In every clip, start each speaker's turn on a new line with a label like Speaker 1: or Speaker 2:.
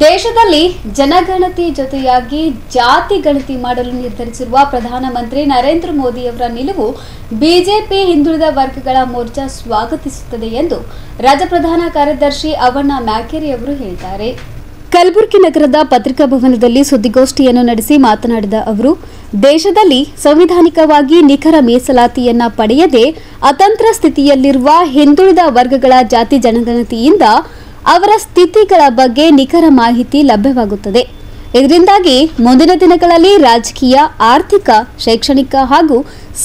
Speaker 1: ದೇಶದಲ್ಲಿ ಜನಗಣತಿ ಜೊತೆಯಾಗಿ ಜಾತಿ ಗಣತಿ ಮಾಡಲು ನಿರ್ಧರಿಸಿರುವ ಪ್ರಧಾನಮಂತ್ರಿ ನರೇಂದ್ರ ಮೋದಿಯವರ ನಿಲುವು ಬಿಜೆಪಿ ಹಿಂದುಳಿದ ವರ್ಗಗಳ ಮೋರ್ಚಾ ಸ್ವಾಗತಿಸುತ್ತದೆ ಎಂದು ರಾಜ್ಯ ಪ್ರಧಾನ ಕಾರ್ಯದರ್ಶಿ ಅವಣ್ಣ ಮ್ಯಾಕೇರಿ ಅವರು ಹೇಳಿದ್ದಾರೆ. ಕಲಬುರಗಿ ನಗರದ ಪತ್ರಿಕಾ ಭವನದಲ್ಲಿ ಸುದ್ದಿಗೋಷ್ಠಿಯನ್ನು ನಡೆಸಿ ಮಾತನಾಡಿದ ಅವರು, ದೇಶದಲ್ಲಿ ಸಂವಿಧಾನಿಕವಾಗಿ ನಿಖರ ಮೀಸಲಾತಿಯನ್ನ ಪಡೆಯದೆ ಅತಂತ್ರ ಸ್ಥಿತಿಯಲ್ಲಿರುವ ಹಿಂದುಳಿದ ವರ್ಗಗಳ ಜಾತಿ ಜನಗಣತಿಯಿಂದ ಅವರ ಸ್ಥಿತಿಗಳ ಬಗ್ಗೆ ನಿಖರ ಮಾಹಿತಿ ಲಭ್ಯವಾಗುತ್ತದೆ. ಇದರಿಂದಾಗಿ ಮುಂದಿನ ದಿನಗಳಲ್ಲಿ ರಾಜಕೀಯ, ಆರ್ಥಿಕ, ಶೈಕ್ಷಣಿಕ ಹಾಗೂ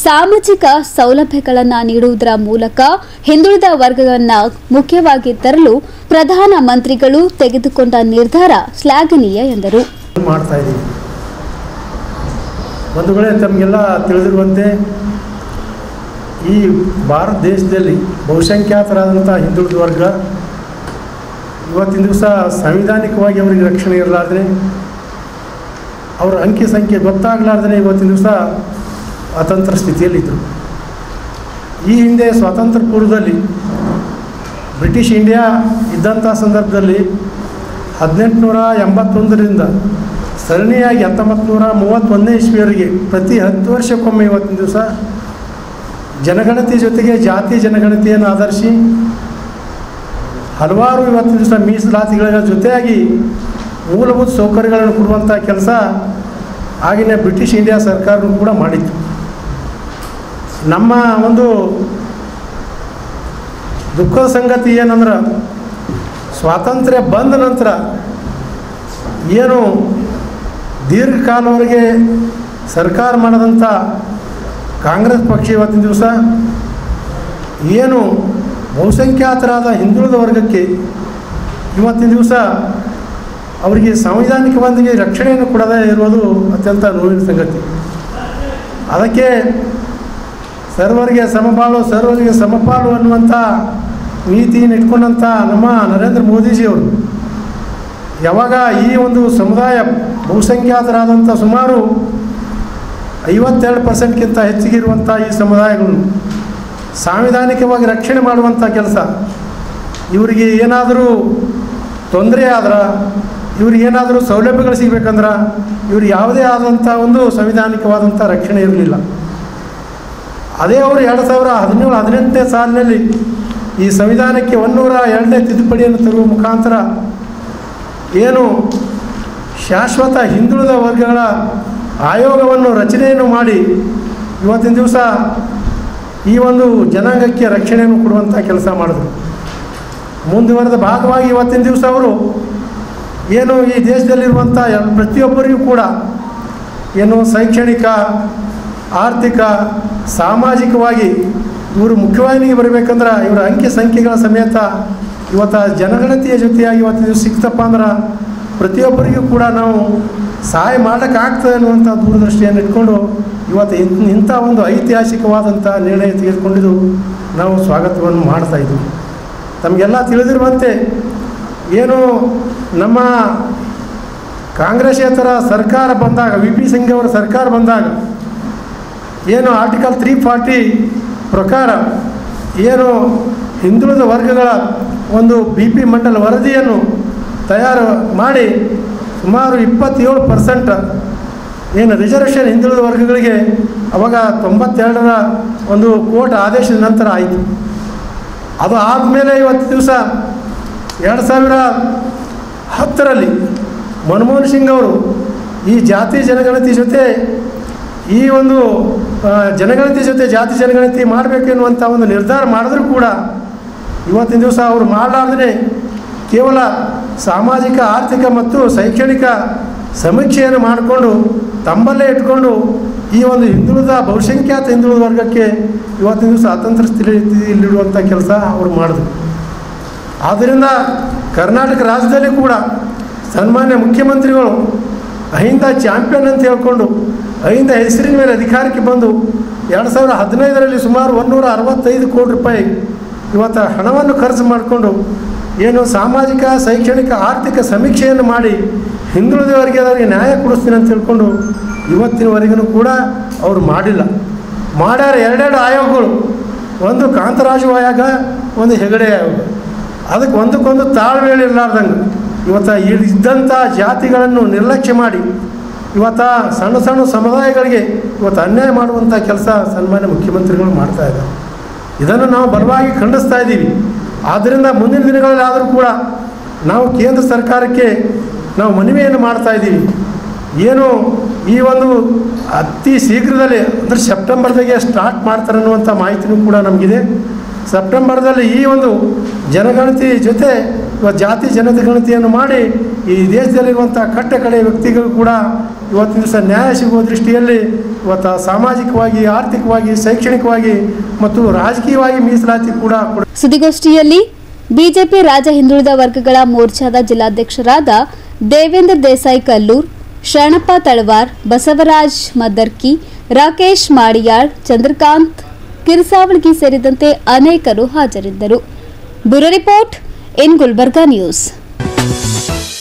Speaker 1: ಸಾಮಾಜಿಕ ಸೌಲಭ್ಯಗಳನ್ನು ನೀಡುವುದರ ಮೂಲಕ ಹಿಂದುಳಿದ ವರ್ಗಗಳನ್ನು ಮುಖ್ಯವಾಗಿ ತರಲು ಪ್ರಧಾನಮಂತ್ರಿಗಳು ತೆಗೆದುಕೊಂಡ ನಿರ್ಧಾರ ಶ್ಲಾಘನೀಯ ಎಂದರು.
Speaker 2: ಒಂದು ವೇಳೆ ತಮಗೆಲ್ಲ ತಿಳಿದಿರುವಂತೆ ಈ ಭಾರತ ದೇಶದಲ್ಲಿ ಬಹುಸಂಖ್ಯಾತರಾದಂಥ ಹಿಂದುಳಿದ ವರ್ಗ ಇವತ್ತಿನ ದಿವಸ ಸಂವಿಧಾನಿಕವಾಗಿ ಅವರಿಗೆ ರಕ್ಷಣೆ ಇರಲಾರ್ದೇ, ಅವರ ಅಂಕಿ ಸಂಖ್ಯೆ ಗೊತ್ತಾಗಲಾರ್ದೇ ಇವತ್ತಿನ ದಿವಸ ಅತಂತ್ರ ಸ್ಥಿತಿಯಲ್ಲಿದ್ದರು. ಈ ಹಿಂದೆ ಸ್ವಾತಂತ್ರ್ಯ ಪೂರ್ವದಲ್ಲಿ ಬ್ರಿಟಿಷ್ ಇಂಡಿಯಾ ಇದ್ದಂಥ ಸಂದರ್ಭದಲ್ಲಿ 1881ರಿಂದ ಸರಣಿಯಾಗಿ 1931ನೇ ಇಸ್ವಿಯವರೆಗೆ ಪ್ರತಿ 10 ವರ್ಷಕ್ಕೊಮ್ಮೆ ಇವತ್ತಿನ ದಿವಸ ಜನಗಣತಿ ಜೊತೆಗೆ ಜಾತಿ ಜನಗಣತಿಯನ್ನು ಆಧರಿಸಿ ಹಲವಾರು ಇವತ್ತಿನ ದಿವಸ ಮೀಸಲಾತಿಗಳ ಜೊತೆಯಾಗಿ ಮೂಲಭೂತ ಸೌಕರ್ಯಗಳನ್ನು ಕೊಡುವಂಥ ಕೆಲಸ ಆಗಿನ ಬ್ರಿಟಿಷ್ ಇಂಡಿಯಾ ಸರ್ಕಾರವೂ ಕೂಡ ಮಾಡಿತ್ತು. ನಮ್ಮ ಒಂದು ದುಃಖದ ಸಂಗತಿ ಏನಂದ್ರೆ, ಸ್ವಾತಂತ್ರ್ಯ ಬಂದ ನಂತರ ಏನು ದೀರ್ಘಕಾಲವರೆಗೆ ಸರ್ಕಾರ ಮಾಡಿದಂಥ ಕಾಂಗ್ರೆಸ್ ಪಕ್ಷ ಇವತ್ತಿನ ದಿವಸ ಏನು ಬಹುಸಂಖ್ಯಾತರಾದ ಹಿಂದುಳಿದ ವರ್ಗಕ್ಕೆ ಇವತ್ತಿನ ದಿವಸ ಅವರಿಗೆ ಸಂವಿಧಾನಿಕವಾಗಿ ರಕ್ಷಣೆಯನ್ನು ಕೊಡದೇ ಇರುವುದು ಅತ್ಯಂತ ನೋವಿನ ಸಂಗತಿ. ಅದಕ್ಕೆ ಸರ್ವರಿಗೆ ಸಮಬಾಳು ಸರ್ವರಿಗೆ ಸಮಪಾಲು ಅನ್ನುವಂಥ ನೀತಿಯನ್ನು ಇಟ್ಕೊಂಡಂಥ ನಮ್ಮ ನರೇಂದ್ರ ಮೋದಿಜಿಯವರು ಯಾವಾಗ ಈ ಒಂದು ಸಮುದಾಯ ಬಹುಸಂಖ್ಯಾತರಾದಂಥ ಸುಮಾರು 52%ಕ್ಕಿಂತ ಹೆಚ್ಚಿಗೆ ಇರುವಂಥ ಈ ಸಮುದಾಯಗಳನ್ನು ಸಾಂವಿಧಾನಿಕವಾಗಿ ರಕ್ಷಣೆ ಮಾಡುವಂಥ ಕೆಲಸ, ಇವರಿಗೆ ಏನಾದರೂ ತೊಂದರೆ ಆದ್ರೆ, ಇವ್ರಿಗೆ ಏನಾದರೂ ಸೌಲಭ್ಯಗಳು ಸಿಗಬೇಕಂದ್ರೆ ಇವ್ರಿಗೆ ಯಾವುದೇ ಆದಂಥ ಒಂದು ಸಂವಿಧಾನಿಕವಾದಂಥ ರಕ್ಷಣೆ ಇರಲಿಲ್ಲ. ಅದೇ ಅವರು 2017-18ನೇ ಸಾಲಿನಲ್ಲಿ ಈ ಸಂವಿಧಾನಕ್ಕೆ 102ನೇ ತಿದ್ದುಪಡಿಯನ್ನು ತರುವ ಮುಖಾಂತರ ಏನು ಶಾಶ್ವತ ಹಿಂದುಳಿದ ವರ್ಗಗಳ ಆಯೋಗವನ್ನು ರಚನೆಯನ್ನು ಮಾಡಿ ಇವತ್ತಿನ ದಿವಸ ಈ ಒಂದು ಜನಾಂಗಕ್ಕೆ ರಕ್ಷಣೆಯನ್ನು ಕೊಡುವಂಥ ಕೆಲಸ ಮಾಡಿದ್ರು. ಮುಂದುವರೆದ ಭಾಗವಾಗಿ ಇವತ್ತಿನ ದಿವಸ ಅವರು ಏನು ಈ ದೇಶದಲ್ಲಿರುವಂಥ ಪ್ರತಿಯೊಬ್ಬರಿಗೂ ಕೂಡ ಏನು ಶೈಕ್ಷಣಿಕ, ಆರ್ಥಿಕ, ಸಾಮಾಜಿಕವಾಗಿ ಇವರು ಮುಖ್ಯವಾಹಿನಿಗೆ ಬರಬೇಕಂದ್ರೆ ಇವರ ಅಂಕಿ ಸಂಖ್ಯೆಗಳ ಸಮೇತ ಇವತ್ತು ಜನಗಣತಿಯ ಜೊತೆಯಾಗಿ ಇವತ್ತಿನ ದಿವಸ ಸಿಕ್ತಪ್ಪ ಅಂದ್ರೆ ಪ್ರತಿಯೊಬ್ಬರಿಗೂ ಕೂಡ ನಾವು ಸಹಾಯ ಮಾಡೋಕ್ಕಾಗ್ತದೆ ಅನ್ನುವಂಥ ದೂರದೃಷ್ಟಿಯನ್ನು ಇಟ್ಕೊಂಡು ಇವತ್ತು ಇಂಥ ಒಂದು ಐತಿಹಾಸಿಕವಾದಂಥ ನಿರ್ಣಯ ತೆಗೆದುಕೊಂಡಿದ್ದು ನಾವು ಸ್ವಾಗತವನ್ನು ಮಾಡ್ತಾಯಿದ್ವಿ. ತಮಗೆಲ್ಲ ತಿಳಿದಿರುವಂತೆ ಏನು ನಮ್ಮ ಕಾಂಗ್ರೆಸ್ಸೇತರ ಸರ್ಕಾರ ಬಂದಾಗ, VP ಸಿಂಗ್ ಅವರ ಸರ್ಕಾರ ಬಂದಾಗ ಏನು ಆರ್ಟಿಕಲ್ 340 ಪ್ರಕಾರ ಏನು ಹಿಂದುಳಿದ ವರ್ಗಗಳ ಒಂದು BP ಮಂಡಲ ವರದಿಯನ್ನು ತಯಾರು ಮಾಡಿ ಸುಮಾರು 27% ಏನು ರಿಸರ್ವೇಷನ್ ಹಿಂದುಳಿದ ವರ್ಗಗಳಿಗೆ ಅವಾಗ 92ರ ಒಂದು ಕೋರ್ಟ್ ಆದೇಶದ ನಂತರ ಆಯಿತು. ಅದು ಆದಮೇಲೆ ಇವತ್ತು ದಿವಸ 2010ರಲ್ಲಿ ಮನಮೋಹನ್ ಸಿಂಗ್ ಅವರು ಈ ಜಾತಿ ಜನಗಣತಿ ಜೊತೆ ಈ ಒಂದು ಜನಗಣತಿ ಜೊತೆ ಜಾತಿ ಜನಗಣತಿ ಮಾಡಬೇಕೆನ್ನುವಂಥ ಒಂದು ನಿರ್ಧಾರ ಮಾಡಿದ್ರೂ ಕೂಡ ಇವತ್ತಿನ ದಿವಸ ಅವರು ಮಾಡಲಾರ್ದೇ ಕೇವಲ ಸಾಮಾಜಿಕ, ಆರ್ಥಿಕ ಮತ್ತು ಶೈಕ್ಷಣಿಕ ಸಮೀಕ್ಷೆಯನ್ನು ಮಾಡಿಕೊಂಡು ತಮ್ಮಲ್ಲೇ ಇಟ್ಕೊಂಡು ಈ ಒಂದು ಹಿಂದುಳಿದ ಬಹುಸಂಖ್ಯಾತ ಹಿಂದುಳಿದ ವರ್ಗಕ್ಕೆ ಇವತ್ತಿನ ದಿವಸ ಅತಂತ್ರ ಸ್ಥಿತಿಯಲ್ಲಿಡುವಂಥ ಕೆಲಸ ಅವರು ಮಾಡಿದ್ರು. ಆದ್ದರಿಂದ ಕರ್ನಾಟಕ ರಾಜ್ಯದಲ್ಲಿ ಕೂಡ ಸನ್ಮಾನ್ಯ ಮುಖ್ಯಮಂತ್ರಿಗಳು ಅಹಿಂದ ಚಾಂಪಿಯನ್ ಅಂತ ಹೇಳ್ಕೊಂಡು ಅಹಿಂದ ಹೆಸರಿನ ಮೇಲೆ ಅಧಿಕಾರಕ್ಕೆ ಬಂದು 2015ರಲ್ಲಿ ಸುಮಾರು 165 ಕೋಟಿ ರೂಪಾಯಿ ಇವತ್ತು ಹಣವನ್ನು ಖರ್ಚು ಮಾಡಿಕೊಂಡು ಏನು ಸಾಮಾಜಿಕ, ಶೈಕ್ಷಣಿಕ, ಆರ್ಥಿಕ ಸಮೀಕ್ಷೆಯನ್ನು ಮಾಡಿ ಹಿಂದುಳಿದವರಿಗೆ ಅವರಿಗೆ ನ್ಯಾಯ ಕೊಡಿಸ್ತೀನಿ ಅಂತ ತಿಳ್ಕೊಂಡು ಇವತ್ತಿನವರೆಗೂ ಕೂಡ ಅವರು ಮಾಡಿಲ್ಲ. ಮಾಡ್ಯಾರ 2 ಆಯೋಗಗಳು, ಒಂದು ಕಾಂತರಾಜು ಆಯೋಗ, ಒಂದು ಹೆಗಡೆ ಆಯೋಗ. ಅದಕ್ಕೆ ಒಂದಕ್ಕೊಂದು ತಾಳ್ಮೇಲೆ ಇರಲಾರ್ದಂಗೆ ಇವತ್ತು ಇದ್ದಂಥ ಜಾತಿಗಳನ್ನು ನಿರ್ಲಕ್ಷ್ಯ ಮಾಡಿ ಇವತ್ತು ಸಣ್ಣ ಸಣ್ಣ ಸಮುದಾಯಗಳಿಗೆ ಇವತ್ತು ಅನ್ಯಾಯ ಮಾಡುವಂಥ ಕೆಲಸ ಸನ್ಮಾನ್ಯ ಮುಖ್ಯಮಂತ್ರಿಗಳು ಮಾಡ್ತಾ ಇದ್ದಾರೆ. ಇದನ್ನು ನಾವು ಬಲವಾಗಿ ಖಂಡಿಸ್ತಾ ಇದ್ದೀವಿ. ಆದ್ದರಿಂದ ಮುಂದಿನ ದಿನಗಳಲ್ಲಿ ಆದರೂ ಕೂಡ ನಾವು ಕೇಂದ್ರ ಸರ್ಕಾರಕ್ಕೆ ನಾವು ಮನವಿಯನ್ನು ಮಾಡ್ತಾ ಇದ್ದೀವಿ. ಏನು ಈ ಒಂದು ಅತಿ ಶೀಘ್ರದಲ್ಲೇ ಅಂದರೆ ಸೆಪ್ಟೆಂಬರ್ದಾಗೆ ಸ್ಟಾರ್ಟ್ ಮಾಡ್ತಾರೆ ಅನ್ನುವಂಥ ಮಾಹಿತಿನೂ ಕೂಡ ನಮಗಿದೆ. ಸೆಪ್ಟೆಂಬರ್ದಲ್ಲಿ ಈ ಒಂದು ಜನಗಣತಿ ಜೊತೆ ಇವತ್ತು ಜಾತಿ ಜನಗಣತಿಯನ್ನು ಮಾಡಿ ಈ ದೇಶದಲ್ಲಿರುವಂಥ ಕಟ್ಟ ಕಡೆ ವ್ಯಕ್ತಿಗಳು ಕೂಡ ಇವತ್ತಿನ ದಿವಸ ನ್ಯಾಯ ಸಿಗುವ ದೃಷ್ಟಿಯಲ್ಲಿ ಇವತ್ತು ಸಾಮಾಜಿಕವಾಗಿ, ಆರ್ಥಿಕವಾಗಿ, ಶೈಕ್ಷಣಿಕವಾಗಿ ಮತ್ತು ರಾಜಕೀಯವಾಗಿ ಮೀಸಲಾತಿ ಕೂಡ.
Speaker 1: ಸುದ್ದಿಗೋಷ್ಠಿಯಲ್ಲಿ ಬಿಜೆಪಿ ರಾಜ್ಯ ಹಿಂದುಳಿದ ವರ್ಗಗಳ ಮೋರ್ಚಾದ ಜಿಲ್ಲಾಧ್ಯಕ್ಷರಾದ ದೇವೇಂದ್ರ ದೇಸಾಯಿ ಕಲ್ಲೂರ್, ಶರಣಪ್ಪ ತಳವಾರ್, ಬಸವರಾಜ್ ಮದ್ದರ್ಕಿ, ರಾಕೇಶ್ ಮಾಡಿಯಾಳ್, ಚಂದ್ರಕಾಂತ್ ಕಿರ್ಸಾವಳ್ಗಿ ಸೇರಿದಂತೆ ಅನೇಕರು ಹಾಜರಿದ್ದರು. Bureau report in Gulbarga news.